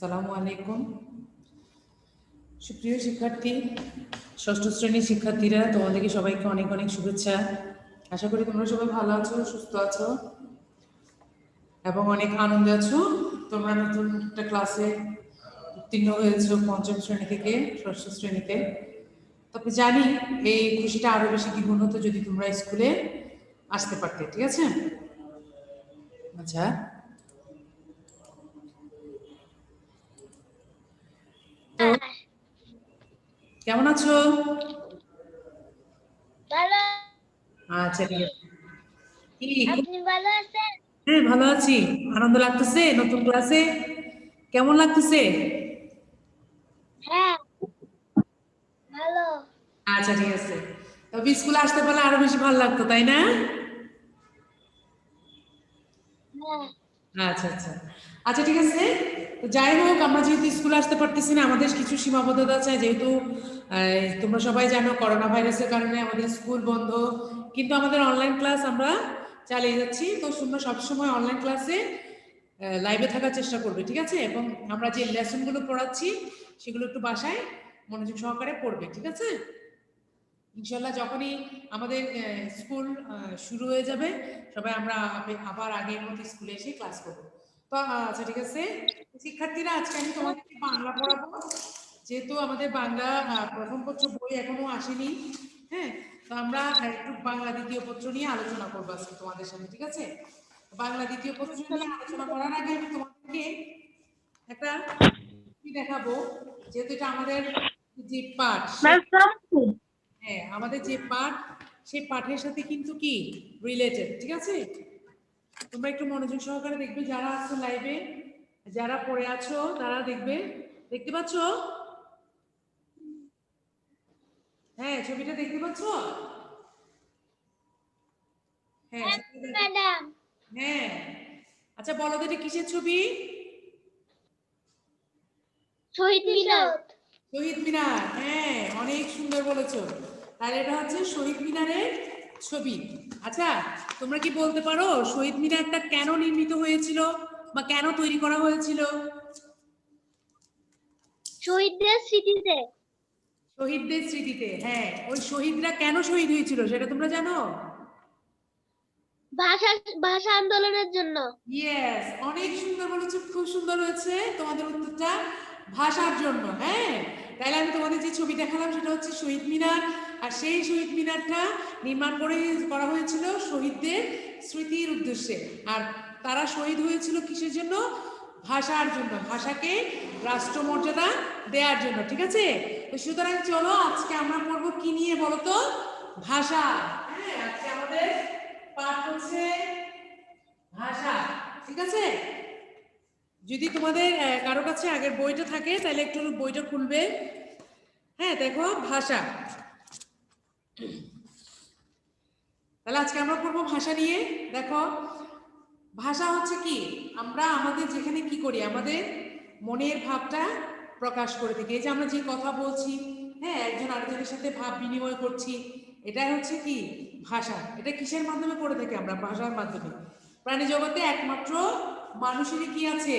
আসসালামু আলাইকুম। সুপ্রিয় শিক্ষার্থী, ষষ্ঠ শ্রেণীর শিক্ষার্থীরা, তোমাদেরকে সবাইকে অনেক অনেক শুভেচ্ছা। আশা করি তোমরা সবাই ভালো আছো, সুস্থ আছো এবং অনেক আনন্দে আছো। তোমরা নতুন একটা ক্লাসে উত্তীর্ণ হয়েছো, পঞ্চম শ্রেণী থেকে ষষ্ঠ শ্রেণীতে। তবে জানি এই খুশিটা আরো বেশি দ্বিগুণ হতো যদি তোমরা স্কুলে আসতে পারতে। ঠিক আছে? আচ্ছা, তো কেমন আছো? ভালো। আচ্ছা, ঠিক আছে। আপনি ভালো আছেন? হ্যাঁ, ভালো আছি। আনন্দ লাগতেছে নতুন ক্লাসে? কেমন লাগতেছে? হ্যাঁ, ভালো। আচ্ছা, ঠিক আছে। তবে স্কুলে আসতে পারলে আরো বেশি ভালো লাগতো, তাই না? হ্যাঁ, আচ্ছা আচ্ছা আচ্ছা, ঠিক আছে। তো যাই হোক, আমরা যেহেতু স্কুলে আসতে পারতেছি না, আমাদের কিছু সীমাবদ্ধতা আছে। যেহেতু তোমরা সবাই জানো করোনা ভাইরাসের কারণে আমাদের স্কুল বন্ধ, কিন্তু আমাদের অনলাইন ক্লাস আমরা চালিয়ে যাচ্ছি। তো তোমরা সবসময় অনলাইন ক্লাসে লাইভে থাকার চেষ্টা করবে, ঠিক আছে? এবং আমরা যে লেসনগুলো পড়াচ্ছি সেগুলো একটু বাসায় মনোযোগ সহকারে পড়বে, ঠিক আছে? ইনশাল্লাহ যখনই আমাদের স্কুল শুরু হয়ে যাবে, সবাই আমরা আবার আগের মতো স্কুলে এসে ক্লাস করবো। তো আচ্ছা, ঠিক আছে শিক্ষার্থীরা, আজকে আমি তোমাদেরকে বাংলা পড়াবো। যেহেতু আমাদের বাংলা প্রথম পত্র বই এখনো আসেনি, হ্যাঁ, তো আমরা একটু বাংলা দ্বিতীয় পত্র নিয়ে আলোচনা করবো আজকে তোমাদের সাথে, ঠিক আছে? বাংলা দ্বিতীয় পত্র নিয়ে আলোচনা করার আগে আমি তোমাদেরকে একটা দেখাবো। যেহেতু এটা আমাদের যে পাঠ, হ্যাঁ, আমাদের যে পাঠ, সেই পাঠের সাথে কিন্তু কি রিলেটেড, ঠিক আছে? তোমরা একটু মনোযোগ সহকারে দেখবে, যারা আছো লাইভে, যারা পড়ে আছো তারা দেখবে। দেখতে পাচ্ছ? হ্যাঁ, ছবিটা দেখতে পাচ্ছ? হ্যাঁ, ম্যাডাম। হ্যাঁ। আচ্ছা, বলো তো এটা কিসের ছবি? শহীদ মিনার। শহীদ মিনার, হ্যাঁ, অনেক সুন্দর বলেছো। তাহলে এটা হচ্ছে শহীদ মিনারের ছবি। আচ্ছা, তোমরা কি বলতে পারো শহীদ মিনারটা কেন নির্মিত হয়েছিল বা কেন তৈরি করা হয়েছিল? শহীদদের স্মৃতিতে। শহীদদের স্মৃতিতে, হ্যাঁ। ওই শহীদরা কেন শহীদ হয়েছিল সেটা তোমরা জানো? ভাষা ভাষা আন্দোলনের জন্য। ইয়েস, অনেক সুন্দর বলেছো, খুব সুন্দর হয়েছে তোমাদের উত্তরটা। ভাষার জন্য, হ্যাঁ। তাহলে আমি তোমাদের যে ছবি দেখালাম সেটা হচ্ছে শহীদ মিনার। আর সেই শহীদ মিনারটা নির্মাণ করা হয়েছিল শহীদদের স্মৃতির উদ্দেশ্যে। আর তারা শহীদ হয়েছিল কিসের জন্য? ভাষার জন্য, ভাষাকে রাষ্ট্রমর্যাদা দেওয়ার জন্য, ঠিক আছে? তো সুতরাং চলো আজকে আমরা পড়বো কি নিয়ে বলো তো? ভাষা। হ্যাঁ, আজকে আমাদের পাঠ হচ্ছে ভাষা, ঠিক আছে? যদি তোমাদের কারো কাছে আগের বইটা থাকে তাহলে একটু বইটা খুলবে। হ্যাঁ, দেখো ভাষা। তাহলে আজকে আমরা পড়বো ভাষা নিয়ে। দেখো, ভাষা হচ্ছে কি, আমরা আমাদের যেখানে কি করি, আমাদের মনের ভাবটা প্রকাশ করে থাকি। এই যে আমরা যে কথা বলছি, হ্যাঁ, একজন আরেকজনের সাথে ভাব বিনিময় করছি, এটাই হচ্ছে কি ভাষা। এটা কিসের মাধ্যমে করে থাকি? আমরা ভাষার মাধ্যমে। প্রাণী জগতে একমাত্র মানুষেরই কি আছে?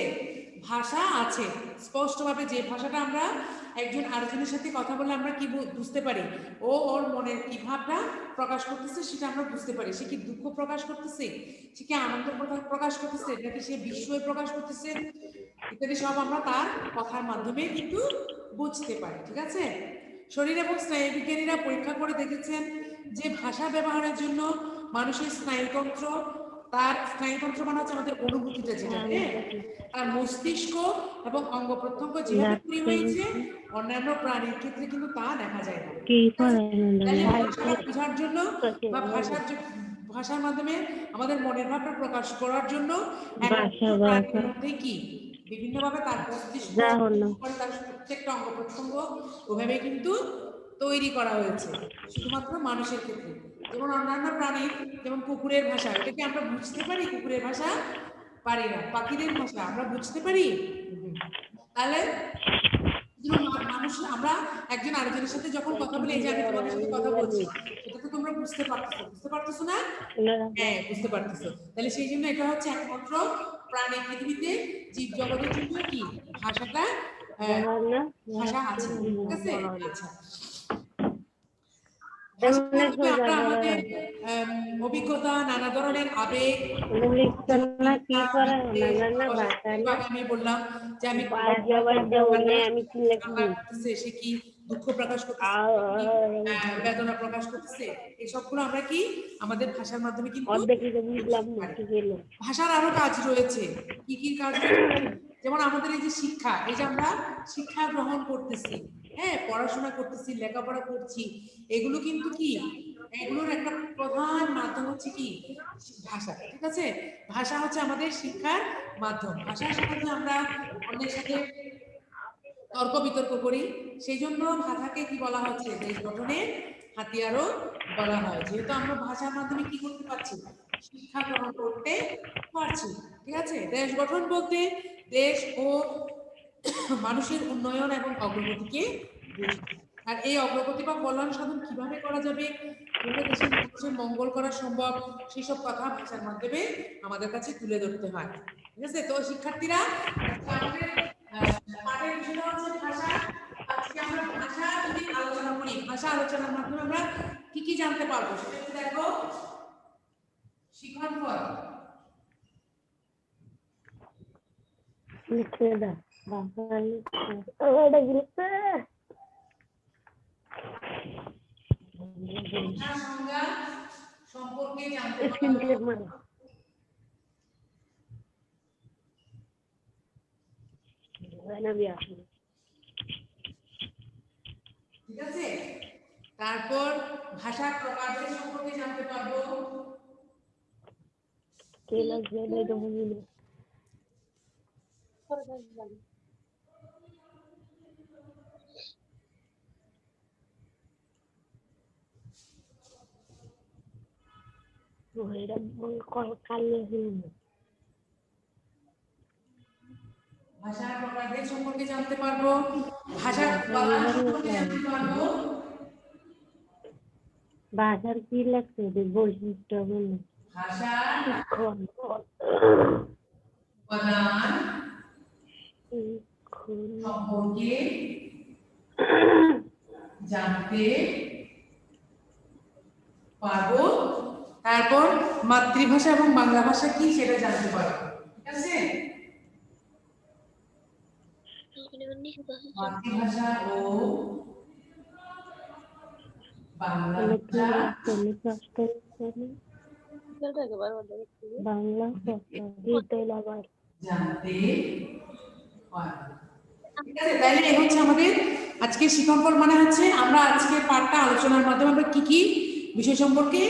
ভাষা আছে। স্পষ্টভাবে যে ভাষাটা আমরা একজন আরেকজনের সাথে কথা বলে আমরা কি বুঝতে পারি, ও ওর মনের কি ভাবটা প্রকাশ করতেছে সেটা আমরা বুঝতে পারি। সে কি দুঃখ প্রকাশ করতেছে, সে কি আনন্দ প্রকাশ করতেছে, নাকি সে বিস্ময় প্রকাশ করতেছে, ইত্যাদি সব আমরা তার কথার মাধ্যমে কিন্তু বুঝতে পারি, ঠিক আছে? শরীর এবং স্নায়ুবিজ্ঞানীরা পরীক্ষা করে দেখেছেন যে ভাষা ব্যবহারের জন্য মানুষের স্নায়ুতন্ত্র, তার স্নায়ুতন্ত্র মানে হচ্ছে আমাদের অনুভূতিটা, যেটা, হ্যাঁ, তার মস্তিষ্ক এবং অঙ্গ প্রত্যঙ্গ যেভাবে তৈরি হয়েছে, অন্যান্য প্রাণীর ক্ষেত্রে কিন্তু তা দেখা যায় না। তাহলে ভাষাটা বোঝার জন্য বা ভাষার মাধ্যমে আমাদের মনের ভাবটা প্রকাশ করার জন্য একমাত্র প্রাণীর মধ্যে কি বিভিন্নভাবে তার মস্তিষ্ক, তার প্রত্যেকটা অঙ্গ প্রত্যঙ্গ ওভাবে কিন্তু তৈরি করা হয়েছে। শুধুমাত্র মানুষের ক্ষেত্রে, যেমন অন্যান্য প্রাণী, যেমন কুকুরের ভাষা, এটাকে আমরা বুঝতে পারি? কুকুরের ভাষা পারি না। পাখিদের ভাষা আমরা বুঝতে পারি? তাহলে মানুষ, আমরা একজন আরেকজনের সাথে যখন কথা বলি, এই যে আমি তোমাদের সাথে কথা বলছি, সেটা তো তোমরা বুঝতে পারতেছো না? হ্যাঁ, বুঝতে পারতেছো। তাহলে সেই জন্য এটা হচ্ছে একমাত্র প্রাণী পৃথিবীতে জীব জগতের জন্য কি ভাষাটা ভাষা আছে, ঠিক আছে? আচ্ছা, ভাষার মাধ্যমে আমরা আমাদের অভিজ্ঞতা, নানা ধরনের আবেগ, আমি বললাম যে আমি সে কি দুঃখ প্রকাশ করতেছে, বেদনা প্রকাশ করতেছে, এসবগুলো আমরা কি আমাদের ভাষার মাধ্যমে কিন্তু ভাষার আরো কাজ রয়েছে। কি কি কাজ রয়েছে? যেমন আমাদের এই যে শিক্ষা, এই যে আমরা শিক্ষা গ্রহণ করতেছি, হ্যাঁ, পড়াশোনা করতেছি, লেখাপড়া করছি, এগুলো কিন্তু কি, এগুলোর একটা প্রধান মাধ্যম হচ্ছে কি ভাষা, ঠিক আছে? ভাষা হচ্ছে আমাদের শিক্ষার মাধ্যম। ভাষার সাহায্যে আমরা অন্যের সাথে তর্ক বিতর্ক করি, সেই জন্য ভাষাকে কি বলা হচ্ছে, দেশ গঠনের হাতিয়ারও বলা হয়, যেহেতু আমরা ভাষার মাধ্যমে কি করতে পারছি, শিক্ষা গ্রহণ করতে পারছি, ঠিক আছে? দেশ গঠন বলতে দেশ ও মানুষের উন্নয়ন এবং অগ্রগতিকে বুঝি। আর এই অগ্রগতি বা কল্যাণ সাধন কিভাবে করা যাবে, কিভাবে দেশের মানুষের মঙ্গল করা সম্ভব, সেই সব কথা ভাষার মাধ্যমে আমাদের কাছে তুলে ধরতে হয়, ঠিক আছে? তো শিক্ষার্থীরা, আমাদের পাঠের বিষয়টা হচ্ছে ভাষা। আজকে আমরা ভাষা যদি আলোচনা করি, ভাষা আলোচনার মাধ্যমে আমরা কি কি জানতে পারবো সেটা একটু দেখো। শিখন ফল সংজ্ঞা সম্পর্কে জানতে পারবো, ঠিক আছে? তারপর ভাষার প্রকারভেদ সম্পর্কে জানতে পারবো, ভাষার প্রকারভেদ সম্পর্কে জানতে পারবো, ভাষার উপাদান সম্পর্কে জানতে পারবো, ভাষার কি লাগছে বৈশিষ্ট্য ভাষার উপাদান সম্পর্কে জানতে পারবো, তারপর মাতৃভাষা এবং বাংলা ভাষা কি সেটা জানতে পারবো, ঠিক আছে? মাতৃভাষা ও বাংলা ভাষা জানতে পারবো, ঠিক আছে? তাহলে এই হচ্ছে আমাদের আজকে শিক্ষণফল, মানে হচ্ছে আমরা আজকে পাঠটা আলোচনার মাধ্যমে আমরা কি কি বিষয় সম্পর্কে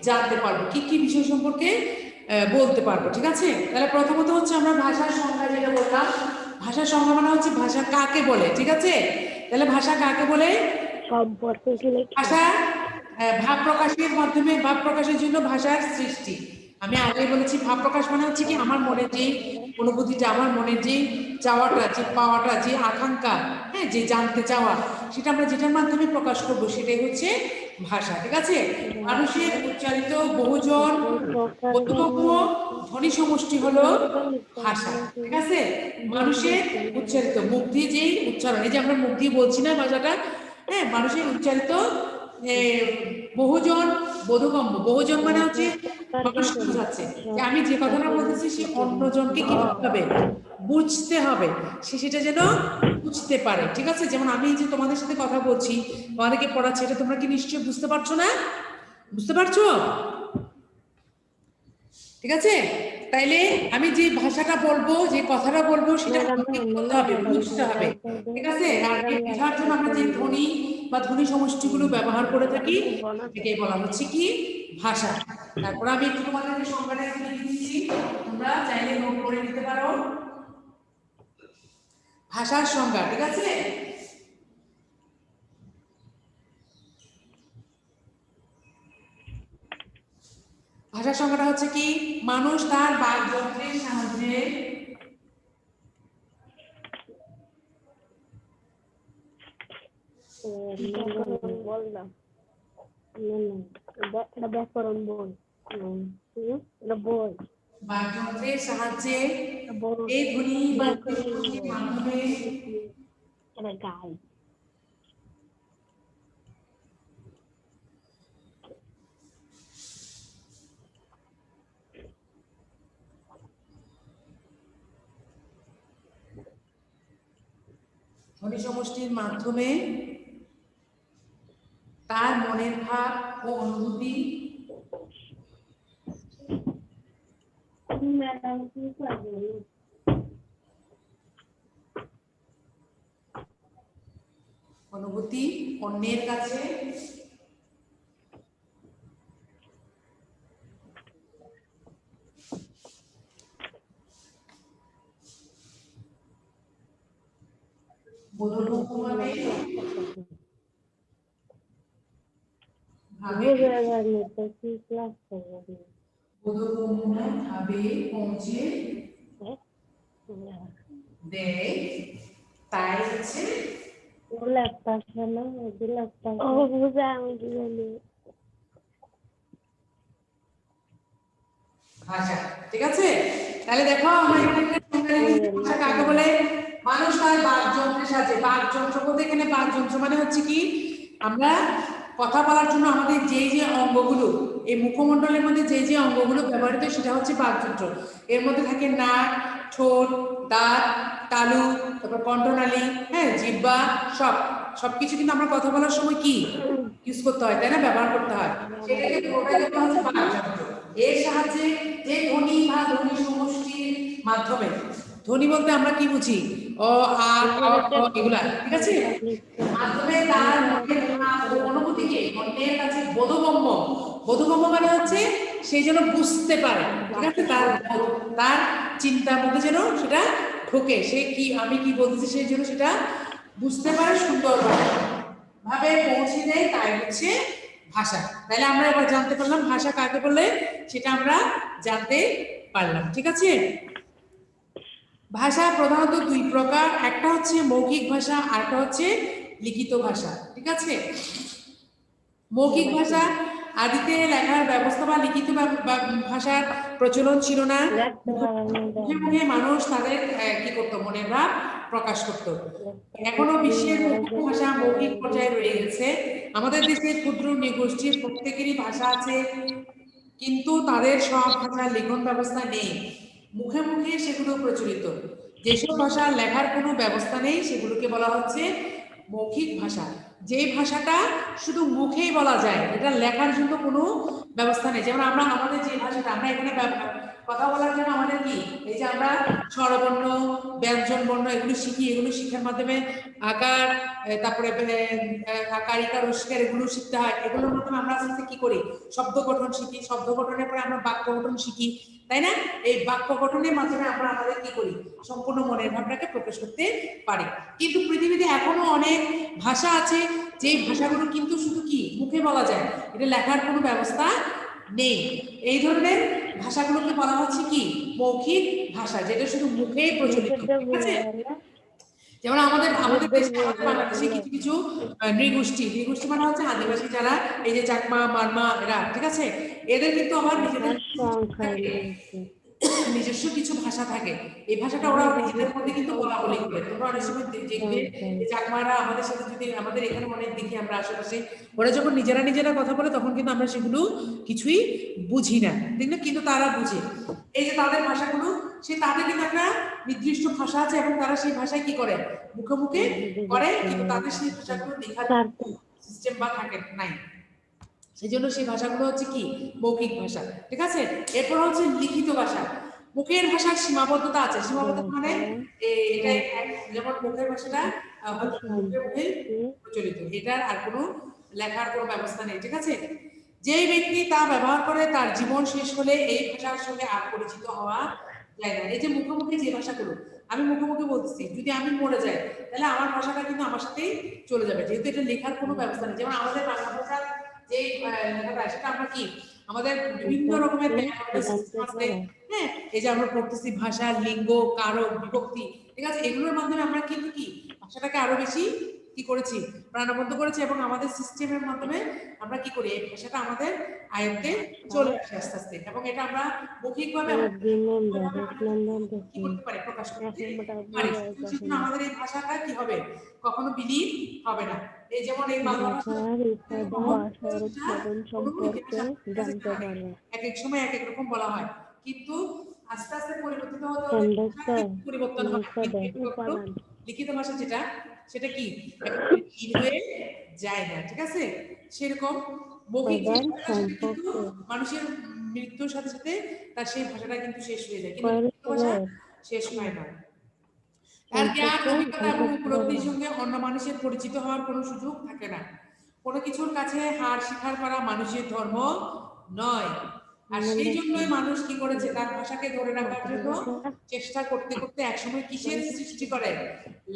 জানতে পারবো, কি কি বিষয় সম্পর্কে বলতে পারবো, ঠিক আছে? তাহলে প্রথমত হচ্ছে আমরা ভাষার সংজ্ঞা যেটা বললাম, ভাষার সংজ্ঞা মানে হচ্ছে ভাষা কাকে বলে, ঠিক আছে? তাহলে ভাষা কাকে বলে? ভাষা ভাব প্রকাশের মাধ্যমে, ভাব প্রকাশের জন্য ভাষার সৃষ্টি। আমি আগে বলেছি ভাব প্রকাশ মানে হচ্ছে কি আমার মনে যে অনুভূতিটা, আমার মনের যে চাওয়াটা, যে পাওয়াটা, যে আকাঙ্ক্ষা, হ্যাঁ, যে জানতে চাওয়া, সেটা আমরা যেটার মাধ্যমে প্রকাশ করবো সেটাই হচ্ছে ভাষা, ঠিক আছে? মানুষের উচ্চারিত বহুজন বোধগম্য ধ্বনি সমষ্টি হলো ভাষা, ঠিক আছে? মানুষের উচ্চারিত মুখ দিয়ে যেই উচ্চারণ, এই যে আমরা মুখ দিয়ে বলছি না ভাষাটা, হ্যাঁ, মানুষের উচ্চারিত বহুজন বোধগম্য, বহুজন মানে হচ্ছে মানুষকে বোঝাচ্ছে যে আমি যে কথাটা বলতেছি সে অন্যজনকে কি করতে হবে, বুঝতে হবে, সে সেটা যেন বুঝতে পারে, ঠিক আছে? যেমন আমি যে তোমাদের সাথে কথা বলছি, তোমাদেরকে পড়াচ্ছি, এটা তোমরা কি নিশ্চয়ই বুঝতে পারছো না? বুঝতে পারছো? ঠিক আছে? তাইলে আমি যে ভাষাটা বলবো, যে কথাটা বলবো, সেটা আমাকে বলতে হবে, বুঝতে হবে, ঠিক আছে? আর এই বোঝার জন্য আমরা যে ধ্বনি বা ধ্বনি সমষ্টিগুলো ব্যবহার করে থাকি এটাকে বলা হচ্ছে কি ভাষা। তারপর আমি একটু তোমাদেরকে সংজ্ঞাটা একটু লিখে দিচ্ছি, তোমরা চাইলে নোট করে নিতে পারো। ভাষার সংজ্ঞা, ঠিক আছে? ভাষার সংজ্ঞাটা হচ্ছে কি, মানুষ তার বাকযন্ত্রের সাহায্যে ব্যাকরণ বই বই বাকযন্ত্রের সাহায্যে বড় এই ধ্বনি বা বের করে ধ্বনির নিব। মাধ্যমে এটা গাই। ধ্বনি সমষ্টির মাধ্যমে তার মনের ভাব ও অনুভূতি ম্যাডাম কি করবে? অন্যের কাছে বোধগম্যভাবে কি ক্লাস করবে? বোধগম্যভাবে পৌঁছে দেয়, তাই হচ্ছে ল্যাপটপ না ল্যাপটপ ও বুঝা আমি কি জানি। ভাষা। ঠিক আছে, তাহলে দেখো আমরা এখানে ভাষা কাকে বলে? মানুষ তার বাকযন্ত্রের সাহায্যে, বাকযন্ত্র বলতে এখানে বাকযন্ত্র মানে হচ্ছে কি, আমরা কথা বলার জন্য আমাদের যে যে অঙ্গগুলো, এই মুখমণ্ডলের মধ্যে যে যে অঙ্গগুলো ব্যবহৃত সেটা হচ্ছে বাকযন্ত্র। এর মধ্যে থাকে নাক, ঠোঁট, দাঁত, তালু, তারপর কণ্ঠনালী, হ্যাঁ, জিহ্বা, সবকিছু কিন্তু আমরা কথা বলার সময় কি ইউজ করতে হয়, তাই না, ব্যবহার করতে হয়। সেটাকে পুরোটাই বলা হচ্ছে বাকযন্ত্র। এর সাহায্যে যে ধ্বনি বা ধ্বনি সমষ্টির মাধ্যমে, ধ্বনি বলতে আমরা কি বুঝি? অ, আ, ক, খ এগুলা, ঠিক আছে, মাধ্যমে তার মনের ভাব ও অনুভূতিকে অন্যের কাছে বোধগম্য মানে হচ্ছে সেই যেন বুঝতে পারে, ঠিক আছে, তার চিন্তার মধ্যে যেন সেটা ঢোকে, সে কি, আমি কি বলতেছি সেই জন্য সেটা বুঝতে পারে সুন্দরভাবে পৌঁছে দেয়, তাই হচ্ছে ভাষা। তাহলে আমরা এবার জানতে পারলাম ভাষা কাকে বলে, সেটা আমরা জানতে পারলাম। ঠিক আছে, ভাষা প্রধানত দুই প্রকার, একটা হচ্ছে মৌখিক ভাষা, আর একটা হচ্ছে লিখিত ভাষা। ঠিক আছে, মৌখিক ভাষা আদিতে লেখার ব্যবস্থা বা লিখিত ভাষার প্রচলন ছিল না, মুখে মুখে মানুষ তাদের কি করতো, মনের ভাব প্রকাশ করত। এখনো বিশ্বের বহু ভাষা মৌখিক পর্যায়ে রয়ে গেছে। আমাদের দেশের ক্ষুদ্র নৃগোষ্ঠীর প্রত্যেকেরই ভাষা আছে, কিন্তু তাদের সব ভাষার লিখন ব্যবস্থা নেই, মুখে মুখে সেগুলো প্রচলিত। যেসব ভাষা লেখার কোনো ব্যবস্থা নেই সেগুলোকে বলা হচ্ছে মৌখিক ভাষা। যে ভাষাটা শুধু মুখেই বলা যায়, এটা লেখার জন্য কোনো ব্যবস্থা নেই। যেমন আমরা আমাদের যে ভাষাটা আমরা এখানে কথা বলার জন্য আমাদের কি, এই যে আমরা স্বরবর্ণ, ব্যঞ্জন বর্ণ এগুলো শিখি, এগুলো শিক্ষার মাধ্যমে আকার, তারপরে কারিকার রস্কার এগুলো শিখতে হয়। এগুলোর মাধ্যমে আমরা আস্তে আস্তে কি করি, শব্দ গঠন শিখি, শব্দ গঠনের পরে আমরা বাক্য গঠন শিখি, তাই না? এই বাক্য গঠনের মাধ্যমে আমরা আমাদের কি করি, সম্পূর্ণ মনের ভাবটাকে প্রকাশ করতে পারি। কিন্তু পৃথিবীতে এখনো অনেক ভাষা আছে যে ভাষাগুলো কিন্তু শুধু কি মুখে বলা যায়, এটা লেখার কোনো ব্যবস্থা নেই। এই ধরনের ভাষাগুলোকে বলা হচ্ছে কি মৌখিক ভাষা, যেটা শুধু মুখেই প্রচলিত। ঠিক আছে, যেমন আমাদের দেশে, আমাদের বাংলাদেশে কিছু কিছু নৃগোষ্ঠী মানে হচ্ছে আদিবাসী যারা, এই যে চাকমা, মারমা এরা, ঠিক আছে, এদের কিন্তু আমার নিজস্ব কিছু ভাষা থাকে। এই ভাষাটা ওরা নিজেদের মধ্যে কিন্তু বলা বলি করে। তোমরা অনেক সময় দেখবে চাকমারা আমাদের সাথে, যদি আমাদের এখানে অনেক দেখি আমরা আশেপাশে, ওরা যখন নিজেরা কথা বলে তখন কিন্তু আমরা সেগুলো কিছুই বুঝি না, ঠিক না, কিন্তু তারা বুঝে। এই যে তাদের ভাষাগুলো, সে তাদের কিন্তু একটা নির্দিষ্ট ভাষা আছে এবং তারা সেই ভাষায় কি করে, মুখে মুখে করে, কিন্তু তাদের সেই ভাষাগুলো লেখার সিস্টেম বা থাকে নাই, সেই জন্য সেই ভাষাগুলো হচ্ছে কি মৌখিক ভাষা। ঠিক আছে, এরপর হচ্ছে লিখিত ভাষা। মুখের ভাষার সীমাবদ্ধতা আছে, সীমাবদ্ধতা মানে এটা যেমন মুখের ভাষাটা মুখে মুখে প্রচলিত, এটার আর কোনো লেখার কোনো ব্যবস্থা নেই। ঠিক আছে, যেই ব্যক্তি তা ব্যবহার করে তার জীবন শেষ হলে এই ভাষার সঙ্গে আর পরিচিত হওয়া যায় না। এই যে মুখে মুখে যে ভাষাগুলো আমি মুখে মুখে বলতেছি, যদি আমি মরে যাই তাহলে আমার ভাষাটা কিন্তু আমার সাথেই চলে যাবে, যেহেতু এটা লেখার কোনো ব্যবস্থা নেই। যেমন আমাদের বাংলা ভাষার যে লেখাটা, সেটা আমরা কি আমাদের বিভিন্ন রকমের সিস্টেম আছে, হ্যাঁ, এই যে আমরা পড়তেছি ভাষা, লিঙ্গ, কারক, বিভক্তি, ঠিক আছে, এগুলোর মাধ্যমে আমরা কিন্তু কি ভাষাটাকে আরো বেশি কি করেছি, প্রাণবন্ত করেছি, এবং আমাদের সিস্টেমের মাধ্যমে আমরা কি করি, এই ভাষাটা আমাদের আয়ত্তে চলে আসে আস্তে আস্তে, এবং এটা আমরা মৌখিকভাবে এবং কি করতে পারি, প্রকাশ করতে পারি। সেজন্য আমাদের এই ভাষাটা কি হবে, কখনো বিলীন হবে না। এই যেমন এই বাংলা ভাষা ভাষার উৎপাদন সম্পর্কে জানতে পারে। এক এক সময় এক এক রকম বলা হয়, কিন্তু আস্তে আস্তে পরিবর্তিত হতে পরিবর্তন হবে। উপাদান লিখিত ভাষা যেটা, সেটা কি হয়ে যায় না, ঠিক আছে। সেরকম মৌখিক কিন্তু মানুষের মৃত্যুর সাথে সাথে তার সেই ভাষাটা কিন্তু শেষ হয়ে যায়, কিন্তু লিখিত ভাষা শেষ হয় না। তার জ্ঞান, অভিজ্ঞতা এবং উপলব্ধির সঙ্গে অন্য মানুষের পরিচিত হওয়ার কোনো সুযোগ থাকে না। কোনো কিছুর কাছে হার স্বীকার করা মানুষের ধর্ম নয়। আর সেই জন্যই মানুষ কি করেছে, তার ভাষাকে ধরে রাখার জন্য চেষ্টা করতে করতে একসময় কিসের সৃষ্টি করে,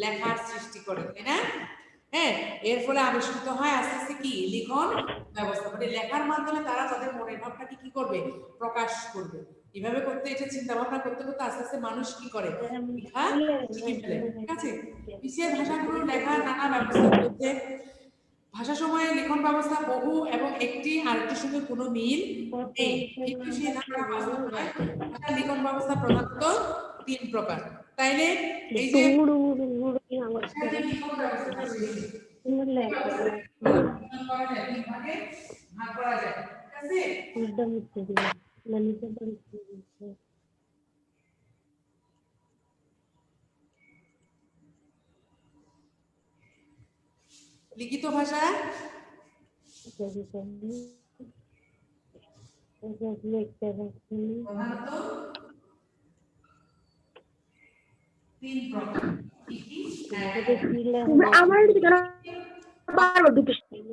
লেখার সৃষ্টি করে, তাই না? হ্যাঁ, এর ফলে আবিষ্কৃত হয় আস্তে আস্তে কি লিখন ব্যবস্থা, মানে লেখার মাধ্যমে তারা তাদের মনের ভাবটাকে কি করবে, প্রকাশ করবে। এভাবে করতে, এটা চিন্তা ভাবনা করতে করতে আস্তে আস্তে মানুষ কি করে, লেখা শিখে ফেলে, ঠিক আছে। বিশ্বের ভাষাগুলো লেখার নানা ব্যবস্থা রয়েছে। ভাষা সময়ে লিখন ব্যবস্থা বহু এবং একটি আরেকটির সঙ্গে কোনো মিল নেই, কিন্তু সেই ধারণা বাস্তব নয়। ভাষার লিখন ব্যবস্থা প্রধানত 3 প্রকার। তাইলে এই যে লিখন ব্যবস্থা ভাগ করা যায়, ঠিক আছে। লিখিত ভাষা প্রধানত 3 প্রকার। কি কি? আমার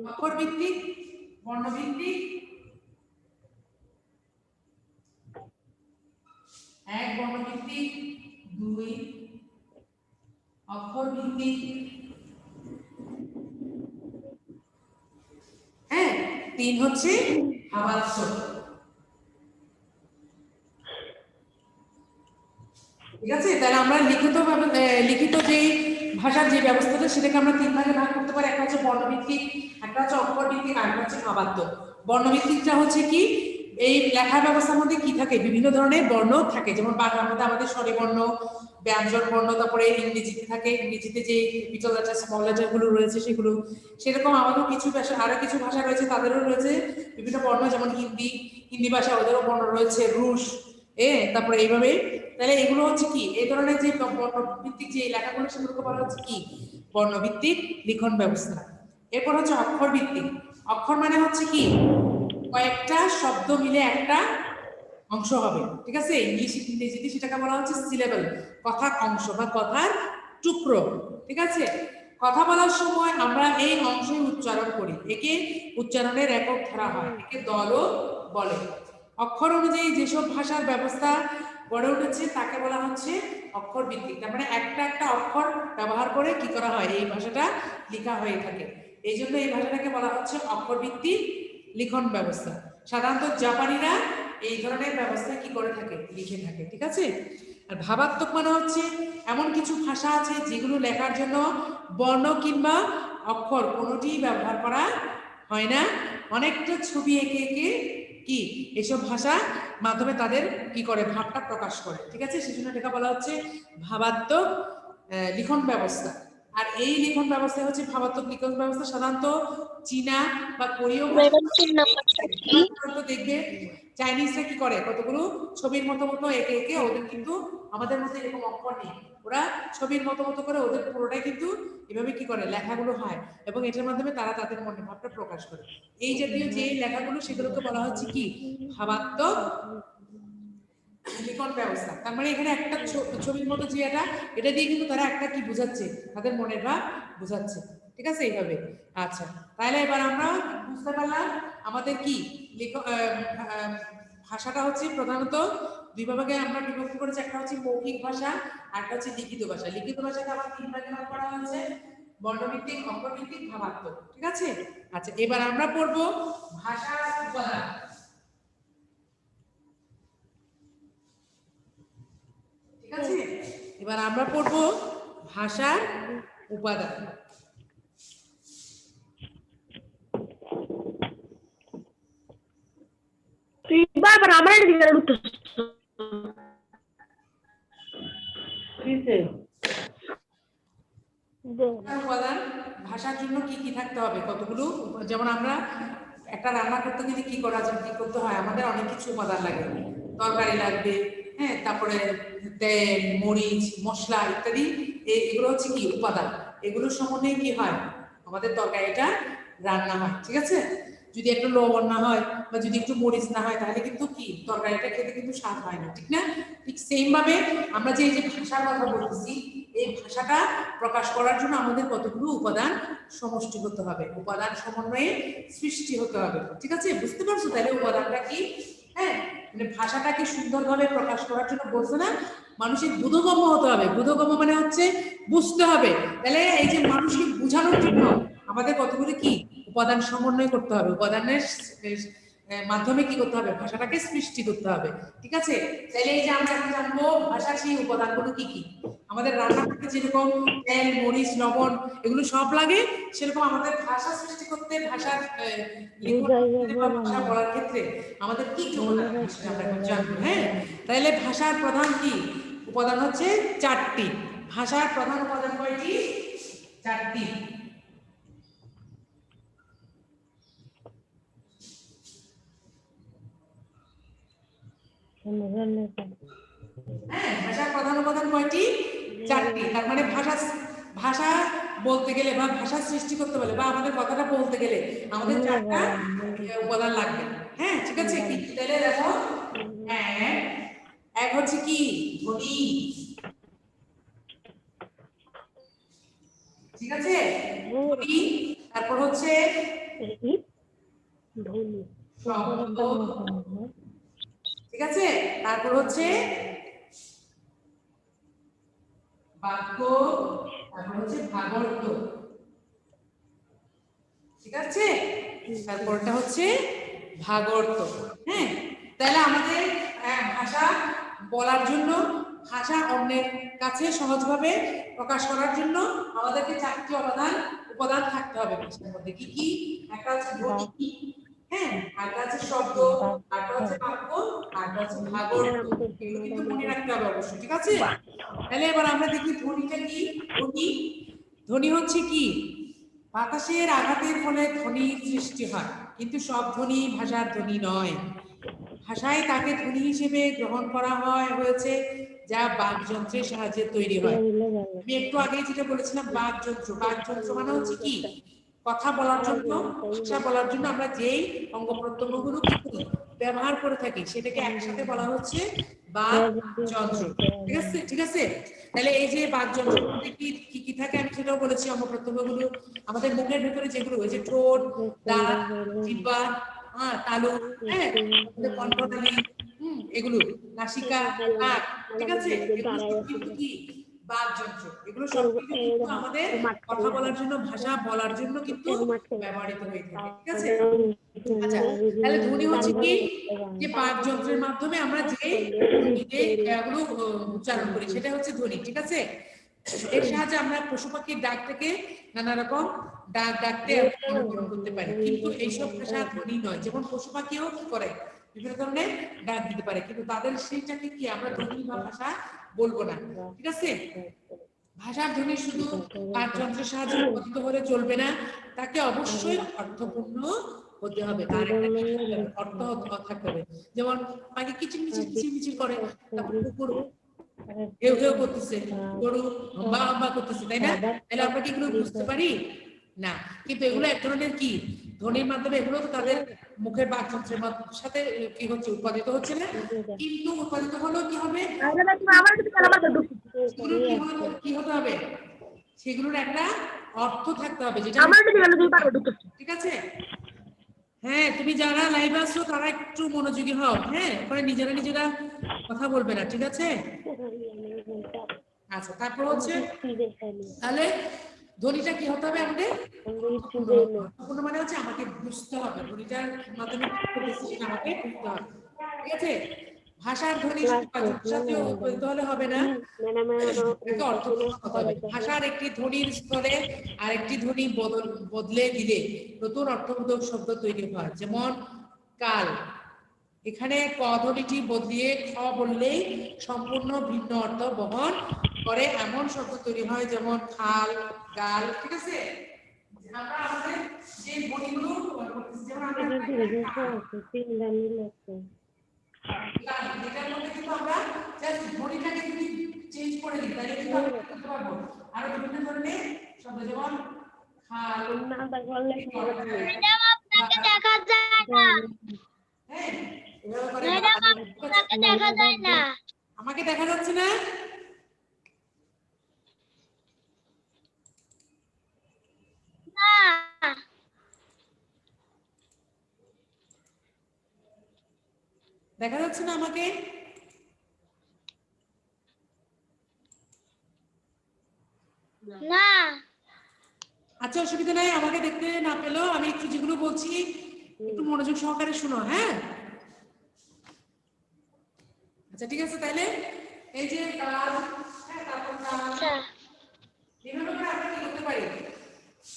অক্ষর ভিত্তিক, বর্ণ ভিত্তিক, এক বর্ণ ভিত্তিক, 2 অক্ষর ভিত্তিক, হ্যাঁ, 3 হচ্ছে ভাবাচ্য। ঠিক আছে, তাহলে আমরা লিখিত যে ভাষার যে ব্যবস্থাটা, সেটাকে আমরা 3 ভাগে ভাগ করতে পারি। একটা হচ্ছে বর্ণভিত্তিক, একটা হচ্ছে অক্ষর ভিত্তিক, আর একটা হচ্ছে ভাবাত্ম। বর্ণভিত্তিকটা হচ্ছে কি, এই লেখার ব্যবস্থার মধ্যে কি থাকে, বিভিন্ন ধরনের বর্ণ থাকে। যেমন বাংলার মধ্যে আমাদের স্বরবর্ণ, ব্যঞ্জন বর্ণ, তারপরে ইংরেজিতে থাকে, ইংরেজিতে যে ক্যাপিটাল লেটার, স্মল লেটার গুলো রয়েছে সেগুলো। সেরকম আমাদের কিছু ভাষা, আরো কিছু ভাষা রয়েছে, তাদেরও রয়েছে বিভিন্ন বর্ণ। যেমন হিন্দি ভাষা, ওদেরও বর্ণ রয়েছে, রুশ, তারপরে এইভাবে। তাহলে এগুলো হচ্ছে কি, এই ধরনের যে বর্ণভিত্তিক যে লেখাগুলো, সেগুলোকে বলা হচ্ছে কি, বর্ণভিত্তিক লিখন ব্যবস্থা। এরপর হচ্ছে অক্ষর ভিত্তিক। অক্ষর মানে হচ্ছে কি, কয়েকটা শব্দ মিলে একটা অংশ হবে, ঠিক আছে। ইংরেজিতে সেটাকে বলা হচ্ছে সিলেবল, কথার অংশ বা কথার টুকরো, ঠিক আছে। কথা বলার সময় আমরা এই অংশে উচ্চারণ করি, একে উচ্চারণের একক ধরা হয়, একে দলও বলে। অক্ষর অনুযায়ী যেসব ভাষার ব্যবস্থা গড়ে উঠেছে তাকে বলা হচ্ছে অক্ষর ভিত্তিক। তার মানে একটা একটা অক্ষর ব্যবহার করে কি করা হয়, এই ভাষাটা লেখা হয়ে থাকে। এই জন্য এই ভাষাটাকে বলা হচ্ছে অক্ষর ভিত্তিক লিখন ব্যবস্থা। সাধারণত জাপানিরা এই ধরনের ব্যবস্থা কি করে থাকে, লিখে থাকে, ঠিক আছে। আর ভাবাত্মক মানে হচ্ছে এমন কিছু ভাষা আছে যেগুলো লেখার জন্য বর্ণ কিংবা অক্ষর কোনোটি ব্যবহার করা হয় না, অনেকটা ছবি এঁকে এঁকে কি এসব ভাষা মাধ্যমে তাদের কি করে, ভাবটা প্রকাশ করে, ঠিক আছে। সেজন্য এটা বলা হচ্ছে ভাবাত্মক লিখন ব্যবস্থা। আর এই লিখন ব্যবস্থা হচ্ছে ভাবাত্মক লিখন ব্যবস্থা, সাধারণত চীনা বা কোরীয় দেখবে চাইনিজরা কি করে, কতগুলো ছবির মতো মতো এঁকে এঁকে, ওদের কিন্তু আমাদের মধ্যে এরকম অক্ষর নেই, ওরা ছবির মতো মতো করে ওদের পুরোটাই কিন্তু এভাবে কি করে লেখাগুলো হয়, এবং এটার মাধ্যমে তারা তাদের মনের ভাবটা প্রকাশ করে। এই জাতীয় যে লেখাগুলো, সেগুলোকে বলা হচ্ছে কি, ভাবাত্মক লিখন ব্যবস্থা। তার মানে এখানে একটা ছবির মতো যে এটা দিয়ে কিন্তু তারা একটা কি বোঝাচ্ছে, তাদের মনের ভাব বোঝাচ্ছে, ঠিক আছে, এইভাবে। আচ্ছা, তাহলে এবার আমরা বুঝতে পারলাম আমাদের কি ভাষাটা হচ্ছে প্রধানত 2 ভাগে আমরা বিভক্ত করেছি। একটা হচ্ছে মৌখিক ভাষা, আর একটা হচ্ছে লিখিত ভাষা। লিখিত ভাষাকে আবার 3 ভাগে ভাগ করা হয়েছে, বর্ণভিত্তিক, অক্ষরভিত্তিক, ভাবাত্মক, ঠিক আছে। আচ্ছা, এবার আমরা পড়বো ভাষার উপাদান, ঠিক আছে। এবার আমরা পড়বো ভাষার উপাদান। বারবার আমার দিকে উঠতেছ উপাদান ভাষার জন্য কি কি থাকতে হবে কতগুলো, যেমন আমরা একটা রান্না করতে গেলে কি করতে হয়, আমাদের অনেক কিছু উপাদান লাগে, তরকারি লাগবে, হ্যাঁ, তারপরে তেল, মরিচ, মশলা ইত্যাদি, এগুলো হচ্ছে কি উপাদান। এগুলোর সমন্বয়ে কি হয় আমাদের তরকারিটা রান্না হয়, ঠিক আছে। যদি একটু লবণ না হয় বা যদি একটু মরিচ না হয় তাহলে কিন্তু কি তরকারিটা খেতে কিন্তু স্বাদ হয় না, ঠিক না। ঠিক সেম ভাবে আমরা যে এই যে ভাষার কথা বলতেছি, এই ভাষাটা প্রকাশ করার জন্য আমাদের কতগুলো উপাদান সমষ্টি হতে হবে, উপাদান সমন্বয়ে সৃষ্টি হতে হবে, ঠিক আছে। বুঝতে পারছো তাহলে উপাদানটা কি? হ্যাঁ, মানে ভাষাটাকে সুন্দরভাবে প্রকাশ করার জন্য বলছে না মানুষের বোধগম্য হতে হবে। বোধগম্য মানে হচ্ছে বুঝতে হবে। তাহলে এই যে মানুষকে বোঝানোর জন্য আমাদের কতগুলো কি উপাদান সমন্বয় করতে হবে, উপাদানের মাধ্যমে কি করতে হবে, ভাষাটাকে সৃষ্টি করতে হবে, ঠিক আছে। তাহলে এই যে আমরা এখন জানবো ভাষার সেই উপাদানগুলো কি কি। আমাদের রান্না করতে যেরকম তেল, মরিচ, লবণ এগুলো সব লাগে, সেরকম আমাদের ভাষা সৃষ্টি করতে, ভাষার ভাষা বলার ক্ষেত্রে আমাদের কি কি উপাদান লাগে সেটা আমরা এখন জানবো। হ্যাঁ, তাহলে ভাষার প্রধান কি উপাদান হচ্ছে 4টি। ভাষার প্রধান উপাদান কয়টি? 4টি। হ্যাঁ, ভাষার প্রধান উপাদান কয়টি? 4টি। তার মানে ভাষা বলতে গেলে বা ভাষা সৃষ্টি করতে হলে বা আমাদের কথাটা বলতে গেলে আমাদের 4টা উপাদান লাগবে। হ্যাঁ, ঠিক আছে। কি তাহলে দেখো, এক হচ্ছে কি ধ্বনি, ঠিক আছে, ধ্বনি। তারপর হচ্ছে শব্দ, ঠিক আছে। তারপর হচ্ছে বাক্য, তারপর হচ্ছে ভাবার্থ, ঠিক আছে। তারপরটা হচ্ছে ভাবার্থ। হ্যাঁ, তাহলে আমাদের ভাষা বলার জন্য, ভাষা অন্যের কাছে সহজভাবে প্রকাশ করার জন্য আমাদেরকে 4টি উপাদান থাকতে হবে ভাষার মধ্যে। কি কি? একটা হচ্ছে ধ্বনি, হ্যাঁ, আরেকটা হচ্ছে শব্দ, আরেকটা হচ্ছে বাক্য, আরেকটা হচ্ছে ভাবার্থ। এগুলো কিন্তু মনে রাখতে হবে অবশ্যই, ঠিক আছে। তাহলে এবার আমরা দেখি ধ্বনিটা কি। ধ্বনি হচ্ছে কি বাতাসের আঘাতের ফলে ধ্বনির সৃষ্টি হয়, কিন্তু সব ধ্বনি ভাষার ধ্বনি নয়। ভাষায় তাকে ধ্বনি হিসেবে গ্রহণ করা হয়েছে যা বাকযন্ত্রের সাহায্যে তৈরি হয়। আমি একটু আগে যেটা বলেছিলাম বাকযন্ত্র মানে হচ্ছে কি কথা বলার জন্য, ভাষা বলার জন্য আমরা যেই অঙ্গ প্রত্যঙ্গগুলো কি করি ব্যবহার করে থাকি সেটাকে একসাথে বলা হচ্ছে বাকযন্ত্র, ঠিক আছে, ঠিক আছে। তাহলে এই যে বাকযন্ত্রের মধ্যে কি কি থাকে আমি সেটাও বলেছি। অঙ্গ প্রত্যঙ্গগুলো আমাদের মুখের ভেতরে যেগুলো, ওই যে ঠোঁট, দাঁত, জিহ্বা, তালু, হ্যাঁ, কণ্ঠনালী, এগুলো নাসিকা, নাক, ঠিক আছে, এগুলো সব কিন্তু কি বাকযন্ত্র। এগুলো সব কিন্তু আমাদের কথা বলার জন্য, ভাষা বলার জন্য কিন্তু ব্যবহৃত হয়ে থাকে, ঠিক আছে। আচ্ছা, তাহলে ধ্বনি হচ্ছে কি যে বাকযন্ত্রের মাধ্যমে আমরা যে এগুলো উচ্চারণ করি সেটা হচ্ছে ধ্বনি, ঠিক আছে। এর সাহায্যে আমরা পশু পাখির ডাক থেকে নানা রকম ডাকতে অনুকরণ করতে পারি, কিন্তু এইসব ভাষা ধ্বনি নয়। যেমন পশু পাখিও কি করে বিভিন্ন ধরনের ডাক দিতে পারে, কিন্তু তাদের সেইটাকে কি আমরা ধ্বনি বা ভাষা বলবো না, ঠিক আছে। ভাষার ধ্বনি শুধু বাকযন্ত্রের সাহায্যে উৎপাদিত হলে চলবে না, তাকে অবশ্যই অর্থপূর্ণ হতে হবে, তার একটা অর্থ থাকতে হবে। যেমন পাখি কিচিরমিচির কিচিরমিচির করে, তারপর কুকুর ঘেউ ঘেউ করতেছে, গরু বা বা করতেছে, তাই না? তাহলে আমরা কি এগুলো বুঝতে পারি না, কিন্তু এগুলো এক ধরনের কি ধ্বনির মাধ্যমে, এগুলো তো তাদের মুখের বাকযন্ত্রের সাথে কি হচ্ছে উৎপাদিত হচ্ছে না, কিন্তু উৎপাদিত হলেও কি হবে, কি হতে হবে, সেগুলোর একটা অর্থ থাকতে হবে, যেটা ঠিক আছে। হ্যাঁ, তুমি যারা লাইভ আসছো তারা একটু মনোযোগী হও। হ্যাঁ, ওখানে নিজেরা কথা বলবে না, ঠিক আছে। আচ্ছা, তারপর হচ্ছে তাহলে ধ্বনিটা কি হতে হবে আমাদের অর্থপূর্ণ মানে হচ্ছে আমাকে বুঝতে হবে, ধ্বনিটার মাধ্যমে কি করতেছি সেটা আমাকে বুঝতে হবে, ঠিক আছে। ভাষার ধ্বনি সাথে উৎপাদিত হলে হবে না, অর্থপূর্ণ হতে হবে। ভাষার একটি ধ্বনির স্তরে আরেকটি ধ্বনি বদলে দিলে নতুন অর্থবোধক শব্দ তৈরি হয়, যেমন কাল, এখানে ক ধ্বনিটি বদলিয়ে খ বললেই সম্পূর্ণ ভিন্ন অর্থ বহন করে এমন শব্দ তৈরি হয়, যেমন খাল, গাল। ঠিক আছে, আমরা আমাদের যে ধ্বনিগুলো করতেছি, যেমন আমরা এটা দীর্ঘ আছে, তিনটা মিলে আছে। এটার মধ্যে কিন্তু আমরা জাস্ট ধ্বনিটাকে যদি চেঞ্জ করে দিই তাহলে কিন্তু আমরা করতে পারবো আরো বিভিন্ন ধরনের শব্দ, যেমন খাল, না করলে ম্যাডাম আপনাকে দেখা যায় না। হ্যাঁ, এভাবে করে ম্যাডাম আপনাকে দেখা যায় না। আমাকে দেখা যাচ্ছে না? না দেখা যাচ্ছে না আমাকে? না আচ্ছা, অসুবিধা নাই, আমাকে দেখতে না পেলেও আমি একটু যেগুলো বলছি একটু মনোযোগ সহকারে শুনো। হ্যাঁ, আচ্ছা ঠিক আছে, তাহলে এই যে কাল, হ্যাঁ, তারপর কাল, আচ্ছা এভাবে করে আমরা কি করতে পারি,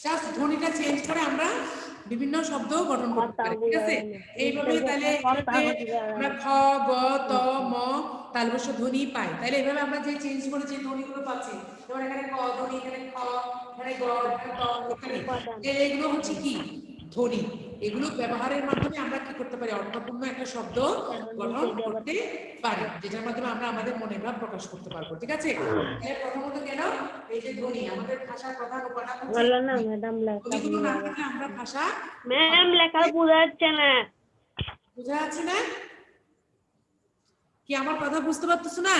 জাস্ট ধ্বনিটা চেঞ্জ করে আমরা বিভিন্ন শব্দ গঠন করতে পারি। ঠিক আছে, এইভাবে তাহলে আমরা খ, গ, ত, ম তালবস্য ধ্বনি পাই। তাহলে এইভাবে আমরা যে চেঞ্জ করে যে ধ্বনিগুলো পাচ্ছি, যেমন এখানে ক ধ্বনি, এখানে খ, এখানে গ, এখানে ত, এখানে এগুলো হচ্ছে কি ধ্বনি। এগুলো ব্যবহারের মাধ্যমে আমরা কি করতে পারি, অর্থপূর্ণ একটা শব্দ গঠন করতে পারি, যেটার মাধ্যমে আমরা আমাদের মনের ভাব প্রকাশ করতে পারবো। ঠিক আছে, তাহলে প্রথমত কেন এই যে ধ্বনি, আমাদের ভাষার প্রধান উপাদান হচ্ছে বললো না ম্যাডাম লেখা ধ্বনিগুলো না থাকলে আমরা ভাষা ম্যাম লেখা বোঝা যাচ্ছে না। বোঝা যাচ্ছে না? কি আমার কথা বুঝতে পারতেছো না?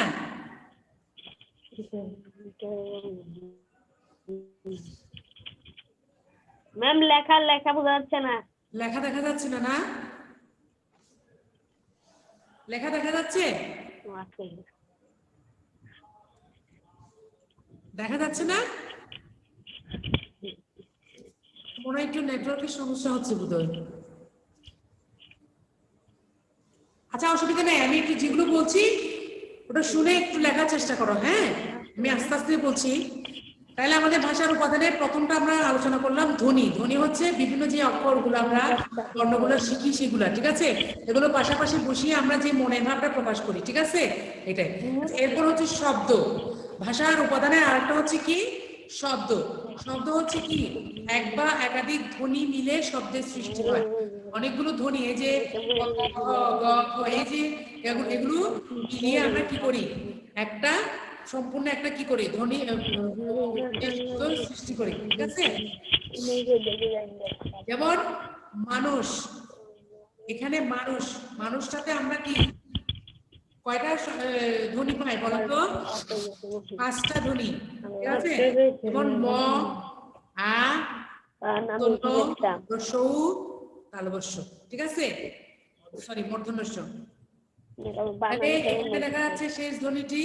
ম্যাম লেখা বোঝা যাচ্ছে না। লেখা দেখা যাচ্ছে না? না, লেখা দেখা যাচ্ছে? দেখা যাচ্ছে না? মনে হয় একটু নেটওয়ার্কের সমস্যা হচ্ছে বোধহয়। আচ্ছা, অসুবিধা নেই, আমি একটু যেগুলো বলছি ওটা শুনে একটু লেখার চেষ্টা করো। হ্যাঁ, আমি আস্তে আস্তে বলছি। তাহলে আমাদের ভাষার উপাদানের প্রথমটা আমরা আলোচনা করলাম ধ্বনি। ধ্বনি হচ্ছে বিভিন্ন যে অক্ষরগুলো আমরা বর্ণগুলো শিখি সেগুলা। ঠিক আছে, এগুলো পাশাপাশি বসিয়ে আমরা যে মনের ভাবটা প্রকাশ করি। ঠিক আছে, এটাই। এরপর হচ্ছে শব্দ। ভাষার উপাদানের আরেকটা হচ্ছে কি শব্দ। শব্দ হচ্ছে কি এক বা একাধিক ধ্বনি মিলে শব্দের সৃষ্টি হয়। অনেকগুলো ধ্বনি, এই যে এই যে এগুলো মিলিয়ে আমরা কি করি, একটা সম্পূর্ণ একটা কি করি ধ্বনি সৃষ্টি করি। ঠিক আছে, যেমন মানুষ, এখানে মানুষ, মানুষটাতে আমরা কি কয়টা ধ্বনি পাই বলতো? 5টা ধ্বনি। ঠিক আছে, যেমন ম, আ, রসৌ, তালবস্য। ঠিক আছে, সরি মূর্ধন্যস্য। তাহলে এখানে দেখা যাচ্ছে শেষ ধ্বনিটি।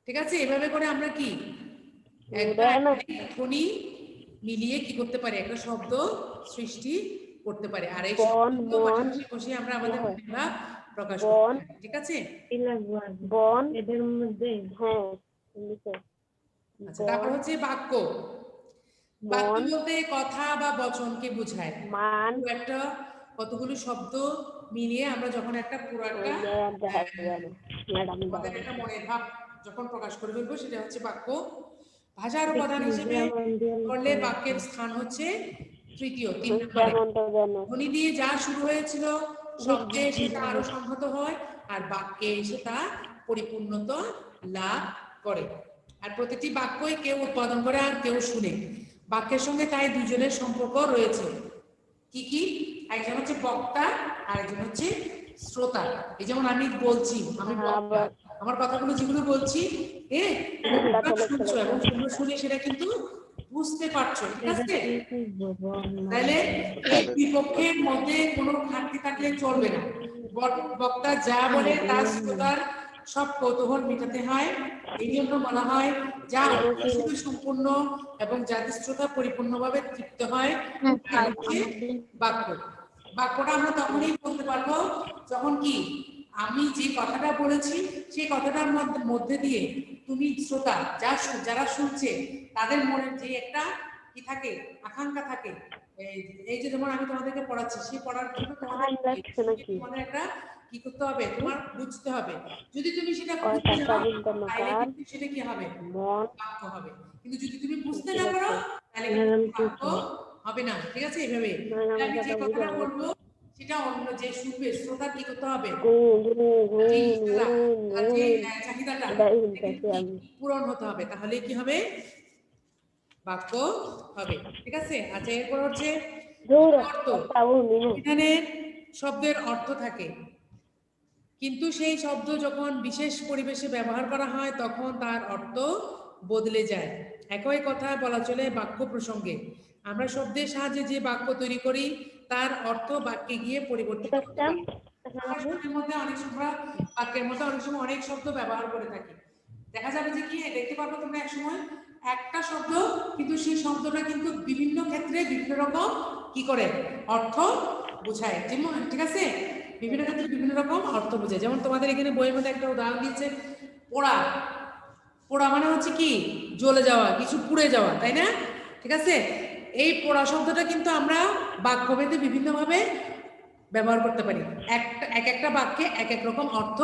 ঠিক আছে, এভাবে করে আমরা কি একটা ধ্বনি মিলিয়ে কি করতে পারি, একটা শব্দ সৃষ্টি করতে পারি। আর এই শব্দগুলো পাশাপাশি বসিয়ে আমরা আমাদের মনের ভাব প্রকাশ করতে পারি। ঠিক আছে, বন এদের মধ্যে হ্যাঁ। আচ্ছা, তারপর হচ্ছে বাক্য। বাক্য বলতে কথা বা বচনকে বোঝায়। মান একটা কতগুলো শব্দ মিলিয়ে আমরা যখন একটা পুরো একটা মনের ভাব যখন প্রকাশ করে ফেলবো সেটা হচ্ছে বাক্য। ভাষার উপাদান হিসেবে করলে বাক্যের স্থান হচ্ছে তৃতীয়, 3 নম্বরে। ধ্বনি দিয়ে যা শুরু হয়েছিল শব্দে এসে তা আরো সংহত হয়, আর বাক্যে এসে তা পরিপূর্ণতা লাভ করে। আর প্রতিটি বাক্যই কেউ উৎপাদন করে আর কেউ শুনে। বাক্যের সঙ্গে তাই দুজনের সম্পর্ক রয়েছে। কি কি? একজন হচ্ছে বক্তা আর একজন হচ্ছে শ্রোতা। এই যেমন আমি বলছি, আমি বক্তা, আমার কথাগুলো যেগুলো বলছি শুনছো এবং শুনে সেটা কিন্তু বুঝতে পারছো। ঠিক আছে, তাহলে এই দুই পক্ষের মধ্যে কোনো ঘাটতি থাকলে চলবে না। বক্তা যা বলে তার শ্রোতার সব কৌতূহল মেটাতে হয়। এই জন্য বলা হয় যা সম্পূর্ণ এবং যাদের শ্রোতা পরিপূর্ণভাবে তৃপ্ত হয় বাক্য। বাক্যটা আমরা তখনই বলতে পারবো যখন কি আমি যে কথাটা বলেছি সেই কথাটার মধ্যে দিয়ে তুমি শ্রোতা যারা শুনছে তাদের মনে যে একটা কি থাকে, আকাঙ্ক্ষা থাকে, এই যে যেমন আমি তোমাদেরকে পড়াচ্ছি, সেই পড়ার জন্য তোমাদের একটা কি করতে হবে, তোমার বুঝতে হবে। যদি তুমি সেটা বুঝতে যাও তাহলে কিন্তু সেটা কি হবে, বাক্য হবে। কিন্তু যদি তুমি বুঝতে না পারো তাহলে কিন্তু বাক্য হবে না। ঠিক আছে? এইভাবে আমি যে কথাটা বলবো সেটা অন্য যে শুনবে শ্রোতা কি করতে হবে, তার যে চাহিদাটা পূরণ হতে হবে, তাহলে কি হবে, বাক্য হবে। ঠিক আছে? আচ্ছা, এরপর হচ্ছে অর্থ। এখানে শব্দের অর্থ থাকে, কিন্তু সেই শব্দ যখন বিশেষ পরিবেশে ব্যবহার করা হয় তখন তার অর্থ বদলে যায়। একই কথা বলা চলে বাক্য প্রসঙ্গে। আমরা শব্দের সাহায্যে যে বাক্য তৈরি করি তার অর্থ বাক্যে গিয়ে পরিবর্তিত হতে পারে। বাক্যের মধ্যে অনেক সময় অনেক শব্দ ব্যবহার করে থাকি। দেখা যাবে যে কি দেখতে পারবো তোমরা এক সময় একটা শব্দ, কিন্তু সেই শব্দটা কিন্তু বিভিন্ন ক্ষেত্রে বিভিন্ন রকম কি করে অর্থ বোঝায়। যেমন ঠিক আছে, বিভিন্ন ক্ষেত্রে বিভিন্ন রকম অর্থ বোঝায়। যেমন তোমাদের এখানে বইয়ের মধ্যে একটা উদাহরণ দিয়েছে, পোড়া। পোড়া মানে হচ্ছে কি, জ্বলে যাওয়া, কিছু পুড়ে যাওয়া, তাই না? ঠিক আছে, এই পোড়া শব্দটা কিন্তু আমরা বাক্যভেদে বিভিন্নভাবে ব্যবহার করতে পারি। এক একটা বাক্যে এক এক রকম অর্থ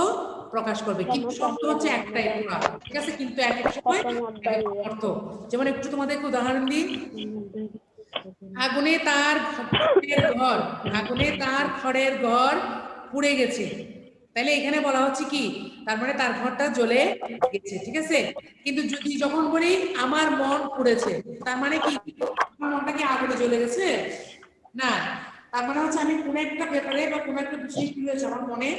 প্রকাশ করবে, কিন্তু শব্দ হচ্ছে একটাই, পোড়া। ঠিক আছে, কিন্তু এক এক সময় এক এক অর্থ। যেমন একটু তোমাদেরকে উদাহরণ দিই, আগুনে তার খড়ের ঘর পুড়ে গেছে। তাহলে এখানে বলা হচ্ছে কি, তার মানে তার ঘরটা জ্বলে গেছে। ঠিক আছে, কিন্তু যদি যখন বলি আমার মন পুড়েছে, তার মানে কি আমার মনটা কি আগুনে জ্বলে গেছে? না, তার মানে হচ্ছে আমি কোনো একটা ব্যাপারে বা কোনো একটা বিষয় কি হয়েছে, আমার মনে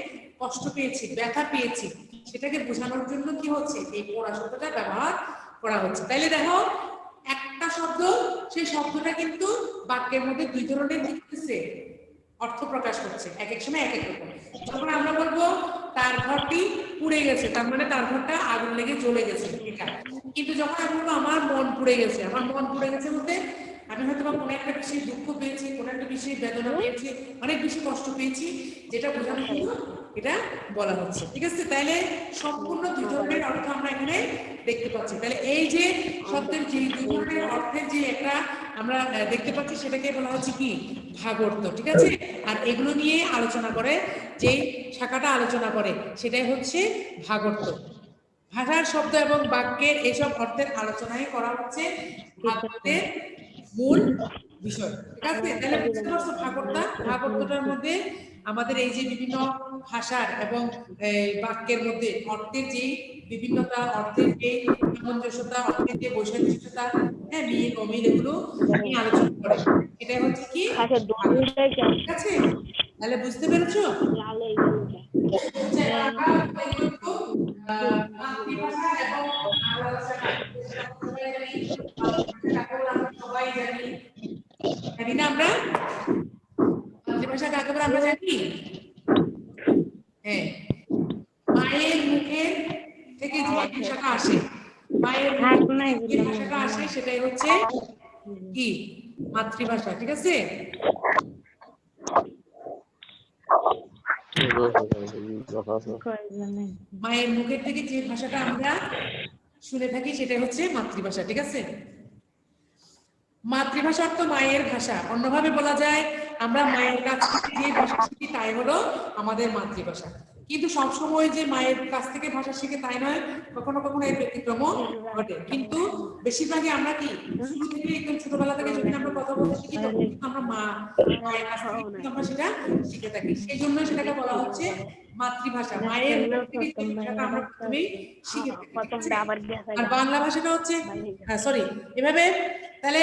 কষ্ট পেয়েছি, ব্যথা পেয়েছি, সেটাকে বোঝানোর জন্য কি হচ্ছে এই পোড়া শব্দটা ব্যবহার করা হচ্ছে। তাইলে দেখো, একটা শব্দ, সেই শব্দটা কিন্তু বাক্যের মধ্যে দুই ধরনের দিচ্ছে অর্থ প্রকাশ করছে, এক এক সময় এক এক রকম। যখন আমরা বলবো তার ঘরটি পুড়ে গেছে, তার মানে তার ঘরটা আগুন লেগে জ্বলে গেছে, এটা। কিন্তু যখন আমি বলবো আমার মন পুড়ে গেছে, আমার মন পুড়ে গেছে বলতে আমি হয়তো বা কোনো একটা বিষয়ে দুঃখ পেয়েছি, কোনো একটা বিষয়ে বেদনা পেয়েছি, অনেক বেশি কষ্ট পেয়েছি, যেটা বোঝানোর জন্য এটা বলা হচ্ছে। ঠিক আছে, তাহলে সম্পূর্ণ দুই ধরনের অর্থ আমরা এখানে দেখতে পাচ্ছি। তাহলে এই যে শব্দের যে দুই ধরনের অর্থের যে একটা আমরা দেখতে পাচ্ছি, সেটাকে বলা হচ্ছে কি, ভাবার্থ। ঠিক আছে, আর এগুলো নিয়ে আলোচনা করে, যে শাখাটা আলোচনা করে সেটাই হচ্ছে ভাবার্থ। ভাষার শব্দ এবং বাক্যের এইসব অর্থের আলোচনাই করা হচ্ছে ভাবার্থের মূল বিষয়। ঠিক আছে, তাহলে বুঝতে পারছো ভাবার্থটার মধ্যে আমাদের এই যে বিভিন্ন ভাষার এবং বাক্যের মধ্যে অর্থের যে বিভিন্নতা, অর্থের যে সামঞ্জস্যতা, অর্থের যে বৈসাদৃশ্যতা, হ্যাঁ, মিল অমিল, এগুলো নিয়ে আলোচনা করে। এটাই হচ্ছে কি, ঠিক আছে? তাহলে বুঝতে পেরেছো? মাতৃভাষা এবং বাংলা ভাষা সবাই জানি, জানি না আমরা? মাতৃভাষা কাকে বলে আমরা জানি? হ্যাঁ, মায়ের মুখের থেকে যে ভাষাটা আসে, মায়ের মুখে যে ভাষাটা আসে সেটাই হচ্ছে কি, মাতৃভাষা। ঠিক আছে, মায়ের মুখের থেকে যে ভাষাটা আমরা শুনে থাকি সেটাই হচ্ছে মাতৃভাষা। ঠিক আছে, মাতৃভাষা অর্থ মায়ের ভাষা। অন্যভাবে বলা যায়, আমরা মায়ের কাছ থেকে যে ভাষা শিখি তাই হলো আমাদের মাতৃভাষা। কিন্তু সবসময় যে মায়ের কাছ থেকে ভাষা শিখে তাই নয়, কখনো কখনো এর ব্যতিক্রমও ঘটে। কিন্তু বেশিরভাগই আমরা কি, শুরু থেকে একদম ছোটবেলা থেকে যখন আমরা কথা বলতে শিখি তখন কিন্তু আমরা মায়ের কাছ থেকে কিন্তু আমরা সেটা শিখে থাকি। সেই জন্য সেটাকে বলা হচ্ছে মাতৃভাষা। মায়ের মুখ থেকে যে ভাষাটা আমরা প্রথমেই শিখে থাকি। আর বাংলা ভাষাটা হচ্ছে, সরি, এভাবে। তাহলে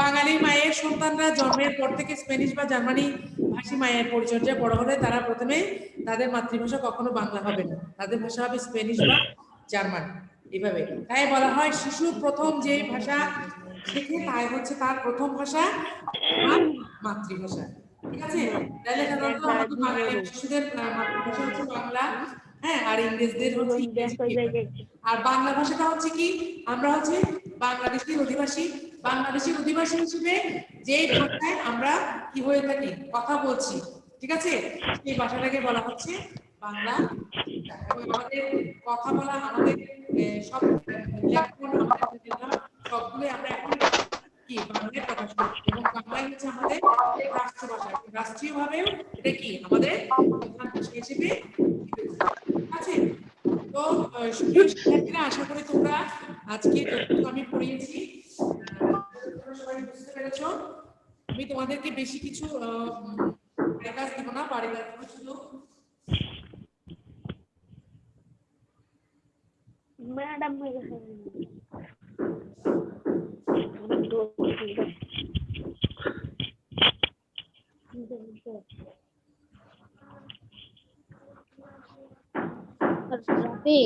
বাঙালি মায়ের সন্তানরা জন্মের পর থেকে স্প্যানিশ বা জার্মানি ভাষী মায়ের পরিচর্যায় বড় হলে তারা প্রথমে তাদের মাতৃভাষা কখনো বাংলা হবে না, তাদের ভাষা হবে স্প্যানিশ বা জার্মান। এভাবে তাই বলা হয় শিশু প্রথম যে ভাষা শেখে তাই হচ্ছে তার প্রথম ভাষা আর মাতৃভাষা। ঠিক আছে, তাহলে সাধারণত আমাদের বাঙালি শিশুদের মাতৃভাষা হচ্ছে বাংলা, হ্যাঁ, আর ইংরেজদের হচ্ছে ইংরেজি। আর বাংলা ভাষাটা হচ্ছে কি, আমরা হচ্ছে বাংলাদেশের অধিবাসী হিসেবে যে ভাষায় আমরা কি হয়ে থাকি, কথা বলছি। ঠিক আছে, সেই ভাষাটাকে বলা হচ্ছে বাংলা। এবং আমাদের কথা বলা, আমাদের সব লেখন, আমাদের সবগুলো আমরা এখন কি বাংলায় প্রকাশ করতে হবে। এবং বাংলায় হচ্ছে আমাদের রাষ্ট্রভাষা, রাষ্ট্রীয়ভাবেও এটা কি আমাদের প্রধান ভাষা হিসেবে বিবেচিত। ঠিক আছে? তো সুপ্রিয় শিক্ষার্থীরা, আশা করি তোমরা আজকে যতটুকু আমি পড়িয়েছি তোমরা সবাই বুঝতে পেরেছো। আমি তোমাদেরকে বেশি কিছু কাজ দিব না, বাড়ি কাজ শুধু मैडम मुझे রাফি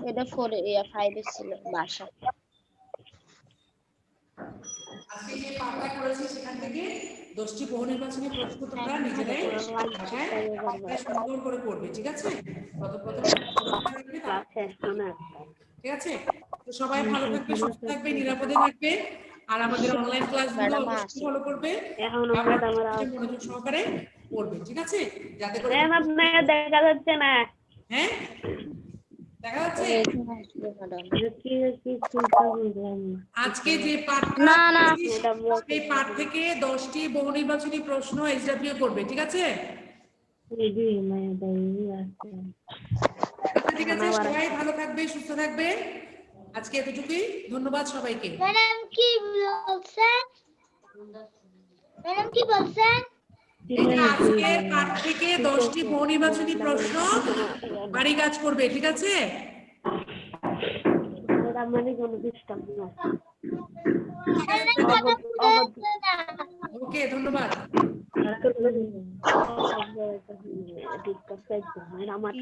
এটা 4 5 ছিল ভাষা। আজকে যে পাঠটা করেছি সেখান থেকে 10টি বহু নির্বাচনী প্রশ্ন তোমরা নিজেরাই ভাষায় সুন্দর করে পড়বে। ঠিক আছে? প্রথম ঠিক আছে? তো সবাই ভালো থাকবে, সুস্থ থাকবে, নিরাপদে থাকবে। আর আমাদের অনলাইন ক্লাসগুলো অবশ্যই ফলো করবে। এখন ম্যাডাম মনোযোগ সহকারে পড়বে। ঠিক আছে? যাতে করে ম্যাম আপনাকে দেখা যাচ্ছে না। হ্যাঁ দেখা যাচ্ছে। আজকে যে পাঠটা না না সেই পাঠ থেকে 10টি বহু নির্বাচনী প্রশ্ন এসডব্লিউ করবে। ঠিক আছে? ঠিক আছে, সবাই ভালো থাকবে, সুস্থ থাকবে। আজকে এতটুকুই। ধন্যবাদ সবাইকে। ম্যাডাম কি বলছেন? ম্যাডাম কি বলছেন? আজকের পাঠ থেকে 10টি বহু নির্বাচনী প্রশ্ন বাড়ি কাজ করবে। ঠিক আছে? ওকে, ধন্যবাদ। আমার